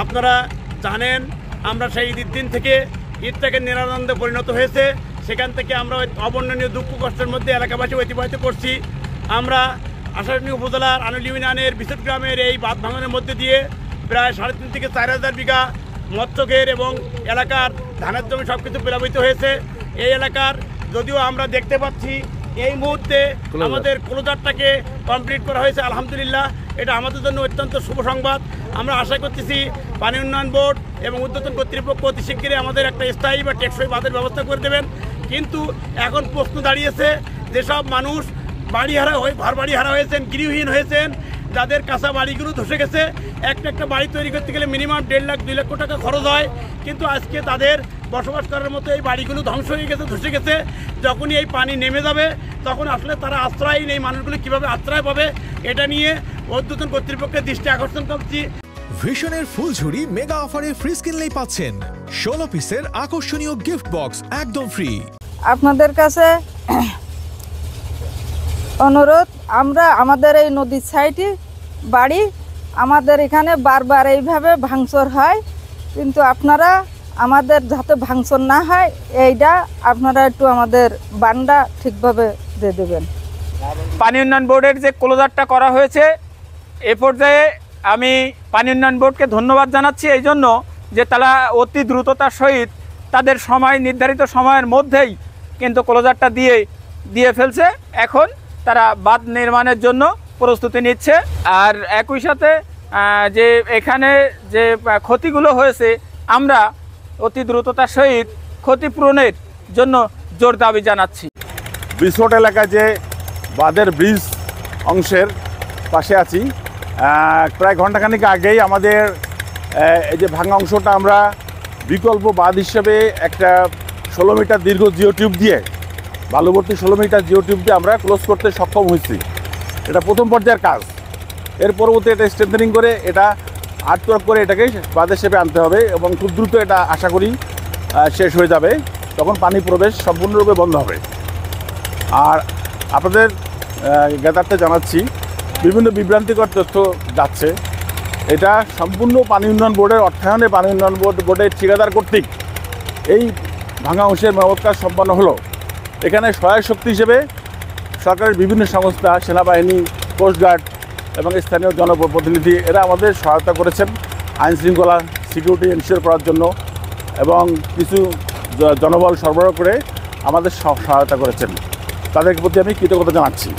আপনারা জানেন আমরা সেই ঈদের দিন থেকে ঈদটাকে নিরানন্দে পরিণত হয়েছে। সেখান থেকে আমরা অবর্ণনীয় দুঃখ কষ্টের মধ্যে এলাকাবাসী অতিবাহিত করছি। আমরা আশারনী উপজেলার আনুল ইউনিয়নের বিশুট গ্রামের এই বাঁধ ভাঙনের মধ্যে দিয়ে প্রায় 3.5 থেকে 4,000 বিঘা মৎস্যঘের এবং এলাকার ধানের জমি সব কিছু প্লাবিত হয়েছে। এই এলাকার যদিও আমরা দেখতে পাচ্ছি এই মুহূর্তে আমাদের ক্লোজারটাকে কমপ্লিট করা হয়েছে, আলহামদুলিল্লাহ। এটা আমাদের জন্য অত্যন্ত শুভ সংবাদ। আমরা আশা করতেছি পানি উন্নয়ন বোর্ড এবং ঊর্ধ্বতন কর্তৃপক্ষ অতি শীঘ্রই আমাদের একটা স্থায়ী বা টেকসই বাঁধের ব্যবস্থা করে দেবেন। কিন্তু এখন প্রশ্ন দাঁড়িয়েছে, যেসব মানুষ ঘর বাড়ি হারা হয়েছেন, গৃহহীন হয়েছেন, যাদের কাঁচা বাড়িগুলো ধসে গেছে, একটা বাড়ি তৈরি করতে গেলে মিনিমাম 1.5 লাখ 2 লক্ষ টাকা খরচ হয়। কিন্তু আজকে তাদের বসবাস করার মতো এই বাড়িগুলো ধ্বংস হয়ে গেছে, ধসে গেছে। যখনই এই পানি নেমে যাবে তখন আসলে তারা আশ্রয়হীন, এই মানুষগুলো কীভাবে আশ্রয় পাবে এটা নিয়ে ঊর্ধ্বতন কর্তৃপক্ষের দৃষ্টি আকর্ষণ করছি। ভিশনের ফুলঝুরি মেগা অফারে ফ্রিজ কিনলেই পাচ্ছেন 16 পিসের আকর্ষণীয় গিফট বক্স একদম ফ্রি। আপনাদের কাছে অনুরোধ, আমরা আমাদের এই নদীর সাইডে বাড়ি, আমাদের এখানে বারবার এইভাবে ভাঙচুর হয়, কিন্তু আপনারা আমাদের যাতে ভাঙচুর না হয় এইটা আপনারা একটু আমাদের বান্ডা ঠিকভাবে দিয়ে দেবেন। পানি উন্নয়ন বোর্ডের যে ক্লোজারটা করা হয়েছে, এ পর্যায়ে আমি পানি উন্নয়ন বোর্ডকে ধন্যবাদ জানাচ্ছি এই জন্য যে তারা অতি দ্রুততার সহিত তাদের নির্ধারিত সময়ের মধ্যেই কিন্তু ক্লোজারটা দিয়ে ফেলছে। এখন তারা বাঁধ নির্মাণের জন্য প্রস্তুতি নিচ্ছে। আর একই সাথে যে এখানে যে ক্ষতিগুলো হয়েছে, আমরা অতি দ্রুততার সহিত ক্ষতিপূরণের জন্য জোর দাবি জানাচ্ছি। বিশুট এলাকায় যে বাঁধের ব্রিজ অংশের পাশে আছি, প্রায় ঘণ্টাখানিক আগেই আমাদের এই যে ভাঙা অংশটা আমরা বিকল্প বাঁধ হিসেবে একটা 16 মিটার দীর্ঘ জিও টিউব দিয়ে, বালুভর্তি 16 মিটার জিও টিউব দিয়ে আমরা ক্লোজ করতে সক্ষম হয়েছি। এটা প্রথম পর্যায়ের কাজ। এর পরবর্তী এটা স্ট্রেংথেনিং করে এটা আটক করে এটাকে বাঁধের শেপে আনতে হবে এবং খুব দ্রুত এটা আশা করি শেষ হয়ে যাবে। তখন পানি প্রবেশ সম্পূর্ণরূপে বন্ধ হবে। আর আপনাদের জ্ঞাতার্থে জানাচ্ছি, বিভিন্ন বিভ্রান্তিকর তথ্য যাচ্ছে। এটা সম্পূর্ণ পানি উন্নয়ন বোর্ডের অর্থায়নে পানি উন্নয়ন বোর্ডের ঠিকাদার কর্তৃক এই ভাঙা অংশের মেরামত কাজ সম্পন্ন হলো। এখানে সহায়ক শক্তি হিসেবে সরকারের বিভিন্ন সংস্থা, সেনাবাহিনী, কোস্টগার্ড এবং স্থানীয় জনপ্রতিনিধি এরা আমাদের সহায়তা করেছেন আইন শৃঙ্খলা সিকিউরিটি এনশিওর করার জন্য, এবং কিছু জনবল সরবরাহ করে আমাদের সহায়তা করেছেন। তাদের প্রতি আমি কৃতজ্ঞতা জানাচ্ছি।